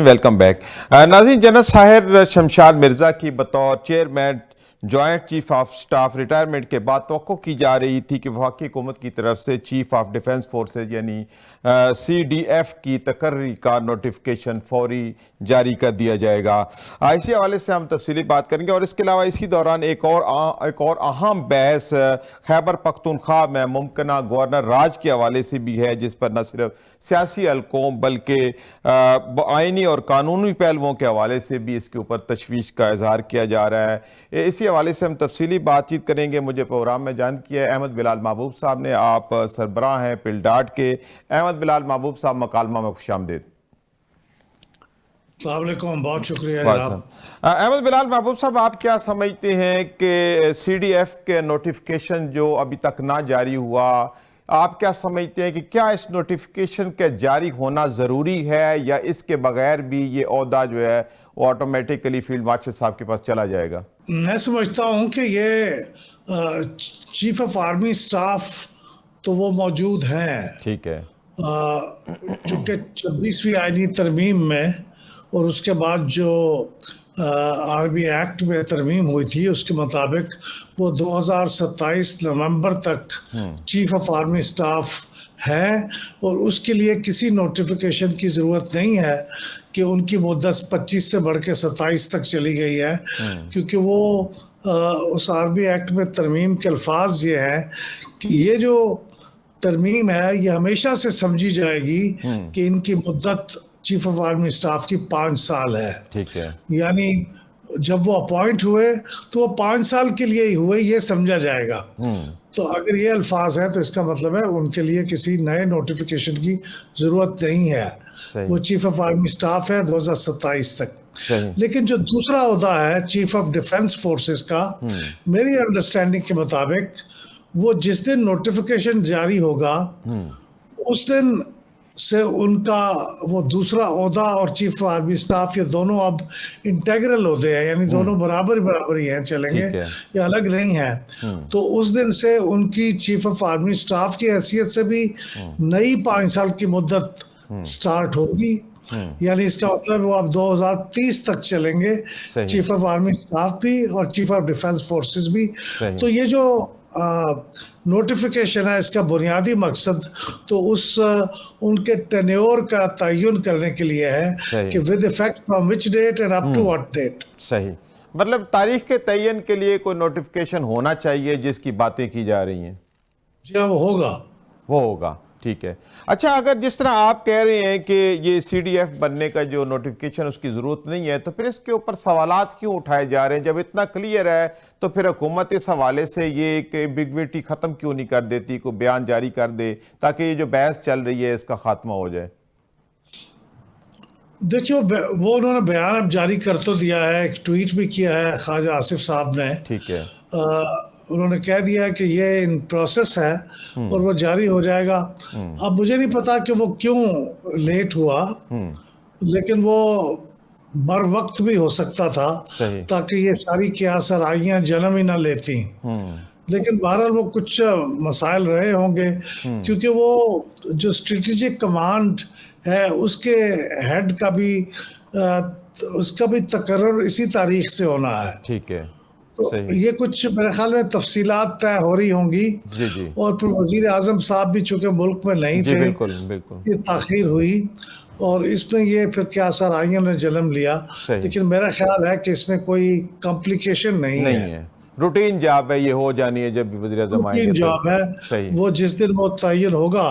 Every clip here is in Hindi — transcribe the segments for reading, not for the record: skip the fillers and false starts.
Welcome back. नाज़रीन, जनरल साहिर शमशाद मिर्ज़ा की बतौर chairman joint chief of staff retirement के बाद तवक्को की जा रही थी कि वफाकी हुकूमत की तरफ से चीफ ऑफ डिफेंस फोर्सेज यानी CDF की तकर्री का नोटिफिकेशन फौरी जारी कर दिया जाएगा। इसी हवाले से हम तफसीली बात करेंगे और इसके अलावा इसी दौरान एक और अहम बहस खैबर पख्तूनख्वा में मुमकिना गवर्नर राज के हवाले से भी है, जिस पर न सिर्फ सियासी हलकों बल्कि आइनी और कानूनी पहलुओं के हवाले से भी इसके ऊपर तशवीश का इजहार किया जा रहा है। इसी हवाले से हम तफसीली बातचीत करेंगे। मुझे प्रोग्राम में ज्वाइन किया है अहमद बिलाल महबूब साहब ने। आप सरबराह हैं पिलडाट के। अहमद बिलाल महबूब साहब, मकालमा में खुशामदीद। बहुत शुक्रिया जनाब। अहमद बिलाल महबूब साहब, आप क्या समझते हैं कि CDF के नोटिफिकेशन जो अभी तक ना जारी हुआ, आप क्या समझते हैं कि क्या इस नोटिफिकेशन के जारी होना ज़रूरी है या इसके बगैर भी ये ओहदा जो है वो ऑटोमेटिकली फील्ड मार्शल साहब के पास चला जाएगा? मैं समझता हूँ कि ये चीफ ऑफ आर्मी स्टाफ तो वो मौजूद हैं, ठीक है, चूँकि 26वीं आईनी तरमीम में और उसके बाद जो आर्मी एक्ट में तरमीम हुई थी उसके मुताबिक वो 2027 नवंबर तक चीफ ऑफ आर्मी स्टाफ है और उसके लिए किसी नोटिफिकेशन की ज़रूरत नहीं है कि उनकी मुद्दत 25 से बढ़ के 27 तक चली गई है, क्योंकि वो उस आर्मी एक्ट में तरमीम के अल्फाज ये हैं कि ये जो तरमीम है ये हमेशा से समझी जाएगी कि इनकी मुद्दत चीफ ऑफ आर्मी स्टाफ की 5 साल है। ठीक है, यानी जब वो अपॉइंट हुए तो वो 5 साल के लिए ही हुए, ये समझा जाएगा। तो अगर ये अल्फाज है तो इसका मतलब है उनके लिए किसी नए नोटिफिकेशन की ज़रूरत नहीं है। वो चीफ ऑफ आर्मी स्टाफ है 2027 तक। लेकिन जो दूसरा ओहदा है चीफ ऑफ डिफेंस फोर्सेस का, मेरी अंडरस्टैंडिंग के मुताबिक वो जिस दिन नोटिफिकेशन जारी होगा उस दिन से उनका वो दूसरा ओहदा और चीफ आर्मी स्टाफ ये दोनों अब इंटेग्रल ओहदे हैं, यानी दोनों बराबर ही हैं, चलेंगे, ये अलग नहीं है। तो उस दिन से उनकी चीफ ऑफ आर्मी स्टाफ की हैसियत से भी नई 5 साल की मुद्दत स्टार्ट होगी। यानी इसका मतलब वो अब 2030 तक चलेंगे, चीफ ऑफ आर्मी स्टाफ भी और चीफ ऑफ डिफेंस फोर्सेस भी। तो ये जो नोटिफिकेशन है इसका बुनियादी मकसद तो उस उनके टेन्योर का तयन करने के लिए है कि with effect from which date and up to what date. सही, मतलब तारीख के तयन के लिए कोई नोटिफिकेशन होना चाहिए जिसकी बातें की जा रही हैं। जी हाँ, वो होगा। ठीक है। अच्छा, अगर जिस तरह आप कह रहे हैं कि ये CDF बनने का जो नोटिफिकेशन उसकी ज़रूरत नहीं है, तो फिर इसके ऊपर सवालात क्यों उठाए जा रहे हैं? जब इतना क्लियर है तो फिर हुकूमत इस हवाले से ये एक एम्बिग्विटी ख़त्म क्यों नहीं कर देती, कोई बयान जारी कर दे ताकि ये जो बहस चल रही है इसका खात्मा हो जाए? देखिए, वो उन्होंने बयान अब जारी कर तो दिया है, एक ट्वीट भी किया है ख्वाजा आसिफ साहब ने। ठीक है, उन्होंने कह दिया है कि ये इन प्रोसेस है और वो जारी हो जाएगा। अब मुझे नहीं पता कि वो क्यों लेट हुआ, लेकिन वो बर वक्त भी हो सकता था ताकि ये सारी क़यास-आराइयाँ जन्म ही ना लेती। लेकिन बहरहाल वो कुछ मसाइल रहे होंगे, क्योंकि वो जो स्ट्रेटेजिक कमांड है उसके हेड का भी उसका भी तकर्रुर इसी तारीख से होना है। ठीक है, तो ये कुछ मेरे ख्याल में तफसीलात तय हो रही होंगी। जी। और फिर वजीर आजम साहब भी चूंकि मुल्क में नहीं थे, बिल्कुल, ये ताखीर हुई और इसमें ये फिर क्या सराइयों ने जन्म लिया। लेकिन मेरा ख्याल है कि इसमें कोई कॉम्प्लिकेशन नहीं है। रूटीन जॉब है, ये हो जानी है जब भी वज़ीर आज़म आएंगे। रूटीन जॉब है, वो जिस दिन वो तयन होगा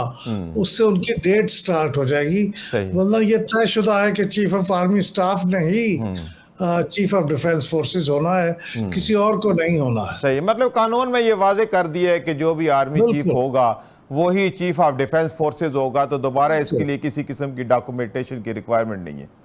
उससे उनकी डेट स्टार्ट हो जाएगी। वरना ये तयशुदा है कि चीफ ऑफ आर्मी स्टाफ ने ही चीफ ऑफ डिफेंस फोर्सेस होना है, किसी और को नहीं होना है। सही, मतलब कानून में ये वाजे कर दिया है कि जो भी आर्मी चीफ होगा वो ही चीफ ऑफ डिफेंस फोर्सेस होगा, तो दोबारा इसके लिए किसी किस्म की डॉक्यूमेंटेशन की रिक्वायरमेंट नहीं है।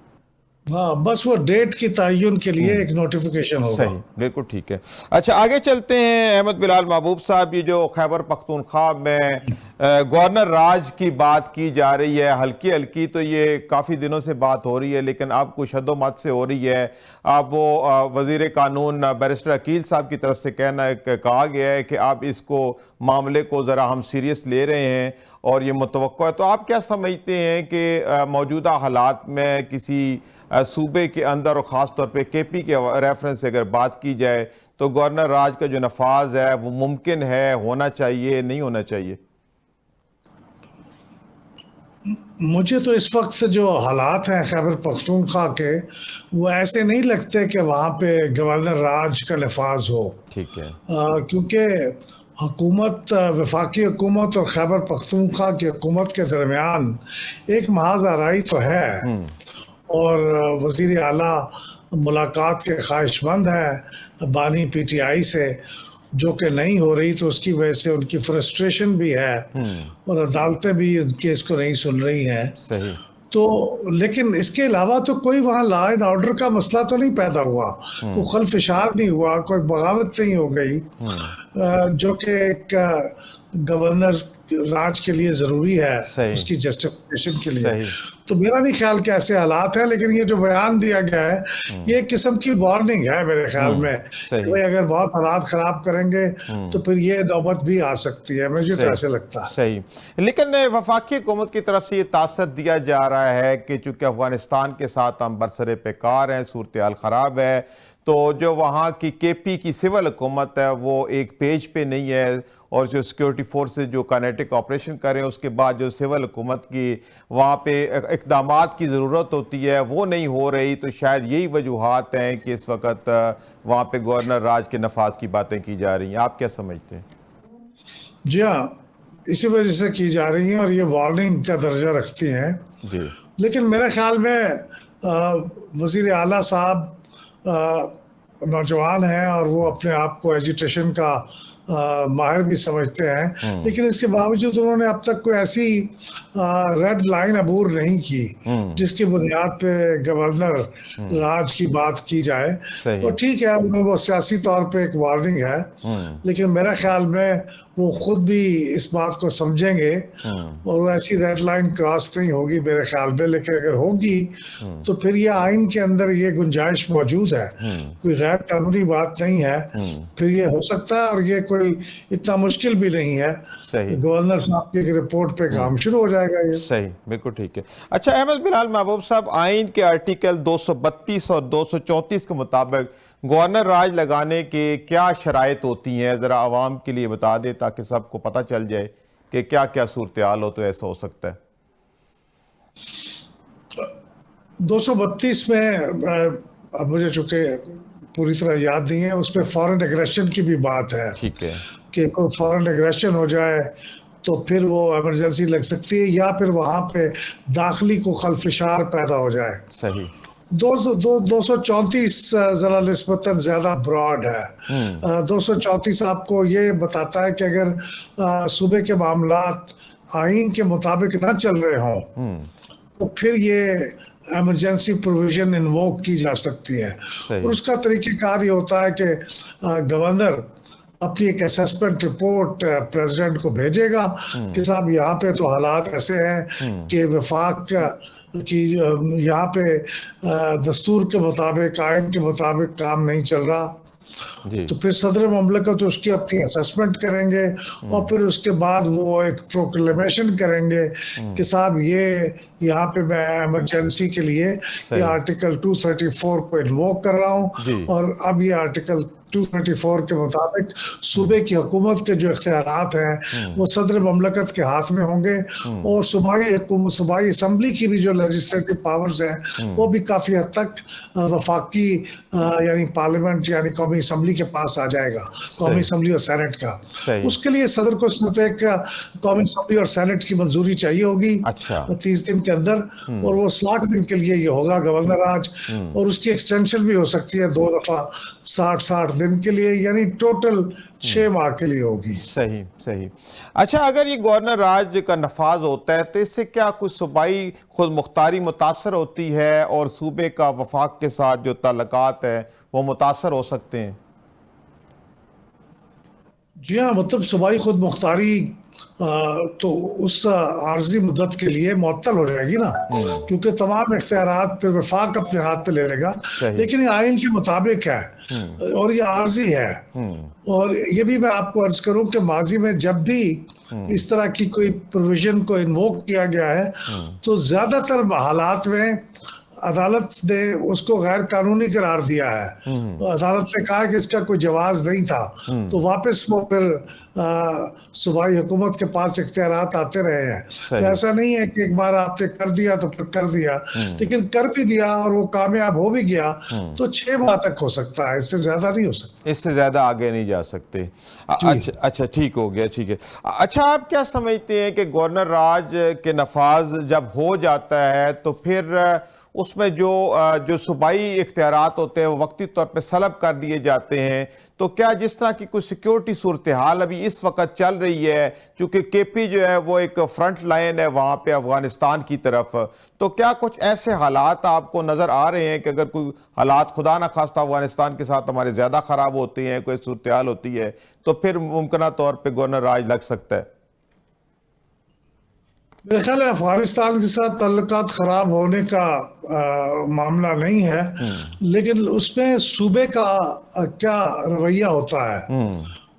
हाँ, बस वो डेट की तयन के लिए एक नोटिफिकेशन होगा। सही, बिल्कुल ठीक है। अच्छा, आगे चलते हैं अहमद बिलाल महबूब साहब। ये जो खैबर पख्तूनख्वा में गवर्नर राज की बात की जा रही है, हल्की हल्की तो ये काफ़ी दिनों से बात हो रही है, लेकिन अब कुछ हदोमत से हो रही है। अब वो वज़ीर कानून बैरिस्टर अकील साहब की तरफ से कहा गया है कि आप इसको मामले को ज़रा हम सीरियस ले रहे हैं और ये मुतवक्को है। तो आप क्या समझते हैं कि मौजूदा हालात में किसी सूबे के अंदर और ख़ास तौर पे केपी के रेफरेंस से अगर बात की जाए तो गवर्नर राज का जो नफाज है वो मुमकिन है, होना चाहिए, नहीं होना चाहिए? मुझे तो इस वक्त जो हालात हैं खैबर पख्तूनख्वा के, वो ऐसे नहीं लगते कि वहाँ पे गवर्नर राज का नफाज हो। ठीक है। क्योंकि हुकूमत, वफाकी हुकूमत और खैबर पख्तूनख्वा की हुकूमत के दरमियान एक महाज आराई तो है, और वज़ीर आला मुलाकात के ख्वाहिशमंद हैं बानी पीटीआई से, जो कि नहीं हो रही, तो उसकी वजह से उनकी फ्रस्ट्रेशन भी है और अदालतें भी उनके इसको नहीं सुन रही हैं। सही। तो लेकिन इसके अलावा तो कोई वहाँ लॉ एंड ऑर्डर का मसला तो नहीं पैदा हुआ, कोई खलफिशार नहीं हुआ, कोई बगावत नहीं हो गई, जो कि एक गवर्नर राज के लिए ज़रूरी है, सही। उसकी जस्टिफिकेशन के लिए। सही। तो मेरा नहीं ख्याल कि ऐसे हालात हैं, लेकिन ये जो बयान दिया गया है, ये एक किस्म की वार्निंग है मेरे ख्याल में कि भाई अगर बहुत हालात ख़राब करेंगे तो फिर ये नौबत भी आ सकती है। मुझे तो ऐसे लगता है। सही। लेकिन वफाकी हुकूमत की तरफ से ये तासर दिया जा रहा है कि चूँकि अफगानिस्तान के साथ हम बरसरे पेकार हैं, सूरत हाल ख़राब है, तो जो वहाँ की केपी की सिविल हुकूमत है वो एक पेज पे नहीं है, और जो सिक्योरिटी फोर्सेस जो काइनेटिक ऑपरेशन कर रहे हैं, उसके बाद जो सिविल हुकूमत की वहाँ पे इक़दामात की ज़रूरत होती है वो नहीं हो रही। तो शायद यही वजूहात हैं कि इस वक्त वहाँ पे गवर्नर राज के नफाज की बातें की जा रही हैं। आप क्या समझते हैं? जी हाँ, इसी वजह से की जा रही हैं और ये वार्निंग का दर्जा रखती हैं। जी। लेकिन मेरे ख्याल में वज़ीर आला साहब नौजवान हैं और वो अपने आप को एजुटेशन का माहिर भी समझते हैं, लेकिन इसके बावजूद उन्होंने अब तक कोई ऐसी रेड लाइन अबूर नहीं की जिसकी बुनियाद पे गवर्नर राज की बात की जाए। तो ठीक है, वो सियासी तौर पे एक वार्निंग है, लेकिन मेरे ख्याल में वो खुद भी इस बात को समझेंगे और वो ऐसी रेड लाइन क्रॉस नहीं होगी मेरे ख्याल में। लेकिन अगर होगी तो फिर ये आइन के अंदर ये गुंजाइश मौजूद है, कोई गैर कानूनी बात नहीं है, फिर ये हो सकता है और ये कोई इतना मुश्किल भी नहीं है। सही। गवर्नर साहब की रिपोर्ट पे काम शुरू हो जाएगा ये। सही, बिल्कुल ठीक है। अच्छा अहमद बिलाल महबूब साहब, आइन के आर्टिकल 232 और 234 के मुताबिक गवर्नर राज लगाने के क्या शराइत होती हैं, ज़रा आवाम के लिए बता दें ताकि सबको पता चल जाए कि क्या क्या सूरत हाल हो तो ऐसा हो सकता है। 232 में अब मुझे चूंकि पूरी तरह याद नहीं है, उसमें फॉरेन एग्रेशन की भी बात है। ठीक है। कि कोई फॉरेन एग्रेशन हो जाए तो फिर वो इमरजेंसी लग सकती है, या फिर वहाँ पे दाखिली को खलफिशार पैदा हो जाए। सही। 234 ज़रा निस्बतन ज़्यादा ब्रॉड है। 234 आपको ये बताता है कि अगर सूबे के मामलात आइन के मुताबिक ना चल रहे हों तो फिर ये इमरजेंसी प्रोविजन इन्वोक की जा सकती है। और उसका तरीक़ेकार ये होता है कि गवर्नर अपनी एक असेसमेंट रिपोर्ट प्रेसिडेंट को भेजेगा कि साहब यहाँ पे तो हालात ऐसे हैं कि वफाक कि यहाँ पे दस्तूर के मुताबिक, आइन के मुताबिक काम नहीं चल रहा। तो फिर सदर ममलकत उसकी अपनी असेसमेंट करेंगे और फिर उसके बाद वो एक प्रोक्लेमेशन करेंगे कि साहब ये यहाँ पे मैं इमरजेंसी के लिए ये आर्टिकल 234 को इन्वोक कर रहा हूँ, और अब ये आर्टिकल 234 के मुताबिक सूबे की हुकूमत के जो इख्तियारात हैं वो सदर ममलकत के हाथ में होंगे, और सूबाई असम्बली की भी जो लेजिस्लेटिव पावर्स हैं वो भी काफ़ी हद तक वफाकी यानी पार्लियामेंट यानी कौमी असम्बली के पास आ जाएगा, कौमी असम्बली और सेनेट का। उसके लिए सदर को सिर्फ एक कौमी असम्बली और सेनेट की मंजूरी चाहिए होगी 30 दिन के अंदर, और वो 60 दिन के लिए ये होगा गवर्नर राज, और उसकी एक्सटेंशन भी हो सकती है 2 दफ़ा 60 दिन के लिए, यानी टोटल 6 माह के लिए होगी। सही सही। अच्छा, अगर ये गवर्नर राज का नफाज होता है तो इससे क्या कुछ सूबाई खुद मुख्तारी मुतासर होती है और सूबे का वफाक के साथ जो ताल्लुकात है वो मुतासर हो सकते हैं? जी हाँ, मतलब सूबाई खुद मुख्तारी तो उस आर्जी मुद्दत के लिए मुअत्तल हो जाएगी ना, क्योंकि तमाम इख्तियारात फिर वफाक अपने हाथ पे ले लेगा। लेकिन ये आइन के मुताबिक है और ये आर्जी है। और ये भी मैं आपको अर्ज करूं कि माजी में जब भी इस तरह की कोई प्रोविजन को इन्वोक किया गया है तो ज़्यादातर हालात में अदालत ने उसको गैर कानूनी करार दिया है। तो अदालत ने कहा कि इसका कोई जवाज नहीं था, तो वापस वो फिर सूबाई हुकूमत के पास इख्तियारात आते रहे हैं। तो सही। ऐसा नहीं है कि एक बार आपने कर दिया तो फिर कर दिया, लेकिन कर भी दिया और वो कामयाब हो भी गया तो 6 माह तक हो सकता है, इससे ज्यादा नहीं हो सकता। इससे ज़्यादा आगे नहीं जा सकते। जी। अच्छा अच्छा, ठीक हो गया, ठीक है। अच्छा, आप क्या समझते हैं कि गवर्नर राज के नफाज जब हो जाता है तो फिर उसमें जो सूबाई इख्तियारात होते हैं वो वक्ती तौर पे सलब कर लिए जाते हैं, तो क्या जिस तरह की कुछ सिक्योरिटी सूरत हाल अभी इस वक्त चल रही है, क्योंकि केपी जो है वो एक फ्रंट लाइन है वहाँ पे अफगानिस्तान की तरफ, तो क्या कुछ ऐसे हालात आपको नज़र आ रहे हैं कि अगर कोई हालात खुदा न खास्ता अफगानिस्तान के साथ हमारे ज़्यादा ख़राब होते हैं, कोई सूरत हाल होती है, तो फिर मुमकिन तौर पर गवर्नर राज लग सकता है? मेरे ख्याल है अफगानिस्तान के साथ ताल्लुकात खराब होने का मामला नहीं है, लेकिन उसमें सूबे का क्या रवैया होता है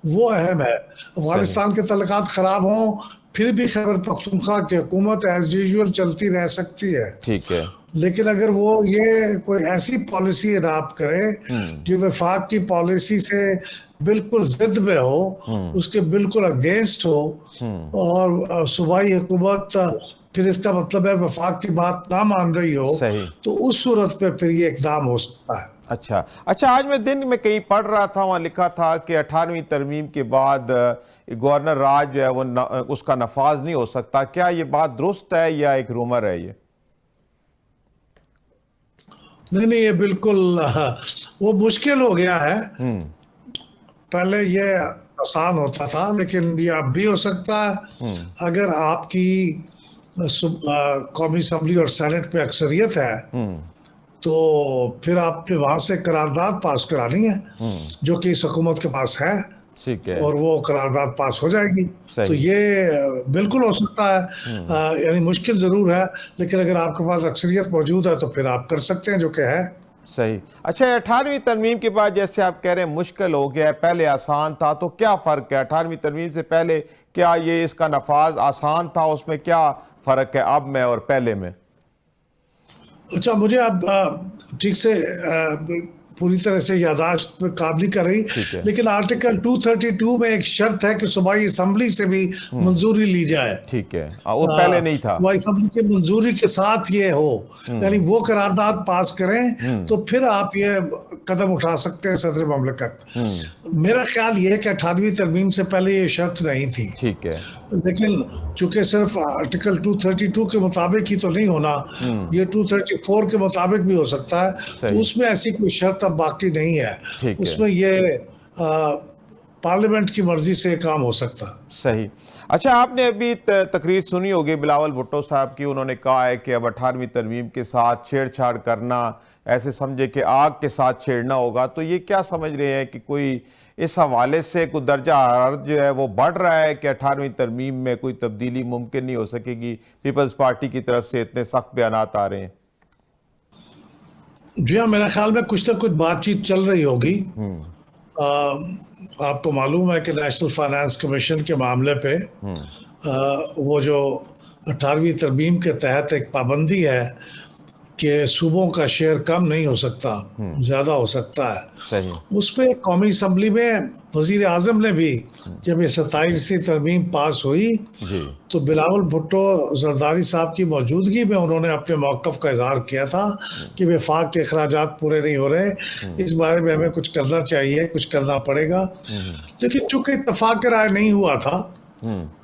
वो अहम है। सही। अफगानिस्तान के ताल्लुकात खराब हों फिर भी खैबर पख्तूनख्वा की हुकूमत एज यूजुअल चलती रह सकती है, ठीक है। लेकिन अगर वो ये कोई ऐसी पॉलिसी अडॉप्ट करे जो वफाक की पॉलिसी से बिल्कुल जिद में हो, उसके बिल्कुल अगेंस्ट हो, और सूबाई हुकूमत फिर इसका मतलब है वफाक की बात ना मान रही हो, सही। तो उस सूरत पे फिर ये इकदाम हो सकता है। अच्छा अच्छा, आज मैं दिन में कहीं पढ़ रहा था, वहाँ लिखा था कि 18वीं तरमीम के बाद गवर्नर राज जो है वो उसका नफाज नहीं हो सकता। क्या ये बात दुरुस्त है या एक रूमर है ये? नहीं नहीं, ये बिल्कुल वो मुश्किल हो गया है। पहले ये आसान होता था, लेकिन ये अब भी हो सकता है अगर आपकी कौमी असम्बली और सेनेट पे अक्सरियत है, तो फिर आपने वहां से करारदाद पास करानी है जो कि इस हुकूमत के पास है, ठीक है। और वो करारदाद पास हो जाएगी। तो सही। ये बिल्कुल हो सकता है, यानी मुश्किल जरूर है, लेकिन अगर आपके पास अक्सरियत मौजूद है तो फिर आप कर सकते हैं, जो कि है। सही। अच्छा, 18वीं तरमीम के बाद जैसे आप कह रहे हैं मुश्किल हो गया है, पहले आसान था, तो क्या फ़र्क है 18वीं तरमीम से पहले? क्या ये इसका नफाज आसान था, उसमें क्या फ़र्क है अब में और पहले में? अच्छा, मुझे अब ठीक से पूरी तरह से यादाश्त पे काम नहीं कर रही, ठीक है। लेकिन आर्टिकल 232 में एक शर्त है कि सूबाई असम्बली से भी मंजूरी ली जाए। ठीक है, वो पहले नहीं था। सूबाई असम्बली की मंजूरी के साथ ये हो, यानी वो करारदाद पास करें तो फिर आप ये कदम उठा सकते हैं सदर ममलकत। मेरा ख्याल ये है कि 18वीं तरमीम से पहले ये शर्त नहीं थी, ठीक है। लेकिन चूंकि सिर्फ आर्टिकल 232 के मुताबिक ही तो नहीं होना, ये 234 के मुताबिक भी हो सकता है, सही। उसमें ऐसी कोई शर्त अब बाकी नहीं है। ठीक है। उसमें ये पार्लियामेंट की मर्जी से काम हो सकता है। सही। अच्छा, आपने अभी तकरीर सुनी होगी बिलावल भुट्टो साहब की, उन्होंने कहा है कि अब 18वीं तरमीम के साथ छेड़छाड़ करना ऐसे समझे कि आग के साथ छेड़ना होगा, तो ये क्या समझ रहे हैं कि कोई इस हवाले से कोई दर्जा हरारत जो है वो बढ़ रहा है कि 18वीं तरमीम में कोई तब्दीली मुमकिन नहीं हो सकेगी? पीपल्स पार्टी की तरफ से इतने सख्त बयानात आ रहे हैं। जी हाँ, मेरे ख्याल में कुछ ना कुछ बातचीत चल रही होगी। आपको मालूम है कि नेशनल फाइनेंस कमीशन के मामले पे वो जो 18वीं तरमीम के तहत एक पाबंदी है कि सूबों का शेयर कम नहीं हो सकता, ज़्यादा हो सकता है। सही। उस पर कौमी असम्बली में वज़ीर आज़म ने भी, जब ये 27वीं तरमीम पास हुई, जी। तो बिलावल भुट्टो जरदारी साहब की मौजूदगी में उन्होंने अपने मौक़िफ़ का इज़हार किया था कि वफाक के अखराजात पूरे नहीं हो रहे, इस बारे में हमें कुछ करना चाहिए, कुछ करना पड़ेगा। लेकिन चूंकि इत्तफाक राय नहीं हुआ था,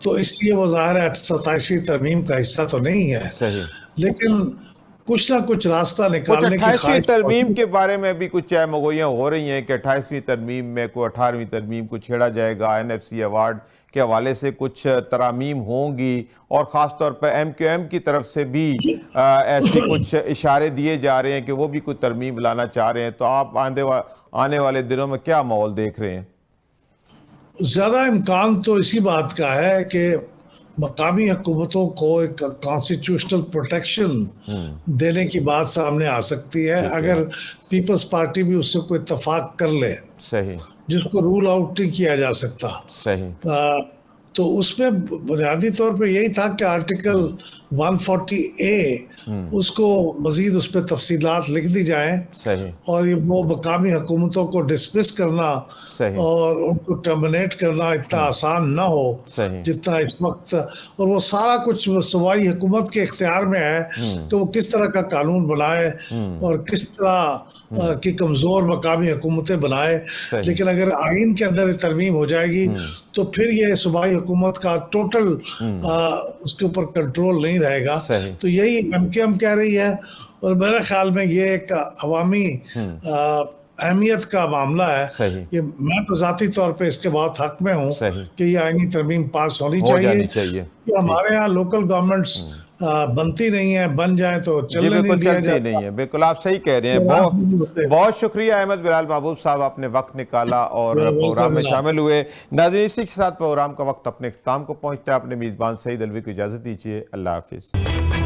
तो इसलिए वो ज़ाहिर है 27वीं तरमीम का हिस्सा तो नहीं है, सही। लेकिन कुछ ना कुछ रास्ता कुछ निकालने की 28वीं ख्वाहिश तरमीम के बारे में भी कुछ चाय मगोइयाँ हो रही हैं कि 28वीं तरमीम में कोई 18वीं तरमीम को छेड़ा जाएगा, NFC अवार्ड के हवाले से कुछ तरामीम होंगी, और ख़ास तौर पर MQM की तरफ से भी ऐसे कुछ इशारे दिए जा रहे हैं कि वो भी कोई तरमीम लाना चाह रहे हैं। तो आप आने वाले दिनों में क्या माहौल देख रहे हैं? ज़्यादा इम्कान तो इसी बात का है कि मकामी हुकूमतों को एक कॉन्स्टिट्यूशनल प्रोटेक्शन देने की बात सामने आ सकती है, अगर पीपल्स पार्टी भी उससे कोई इत्तफाक कर ले, सही। जिसको रूल आउट नहीं किया जा सकता। सही। तो उसमें बुनियादी तौर पे यही था कि आर्टिकल 140A उसको मजीद उस पर तफसीलात लिख दी जाएं सही और ये वो मकामी हुकूमतों को डिसमिस करना सही और उनको टर्मिनेट करना इतना आसान ना हो सही जितना इस वक्त, और वो सारा कुछ सूबाई हुकूमत के इख्तियार में है तो वो किस तरह का कानून बनाए और किस तरह की कमज़ोर मकामी हुकूमतें बनाए। सही लेकिन अगर आइन के अंदर तरमीम हो जाएगी तो फिर ये सूबाई हुकूमत का टोटल उसके ऊपर कंट्रोल नहीं रहेगा। सही तो यही MKM कह रही है और मेरे ख्याल में ये एक अवामी अहमियत का मामला है। सही ये मैं तो ज़ाती तौर पे इसके बहुत हक में हूँ सही कि ये आईनी तरमीम पास होनी हो चाहिए। जानी चाहिए। कि हमारे यहाँ लोकल गवर्नमेंट्स बनती नहीं है, बन जाए तो जी चलने नहीं बिल्कुल दिया चलती जाता। नहीं है, बिल्कुल आप सही कह रहे हैं। बहुत बहुत शुक्रिया अहमद बिलाल महबूब साहब, आपने वक्त निकाला और प्रोग्राम में शामिल हुए। नाज़रीन, इसी के साथ प्रोग्राम का वक्त अपने इख्तिताम को पहुंचता है। अपने मेज़बान सईद अलवी को इजाज़त दीजिए। अल्लाह हाफिज़।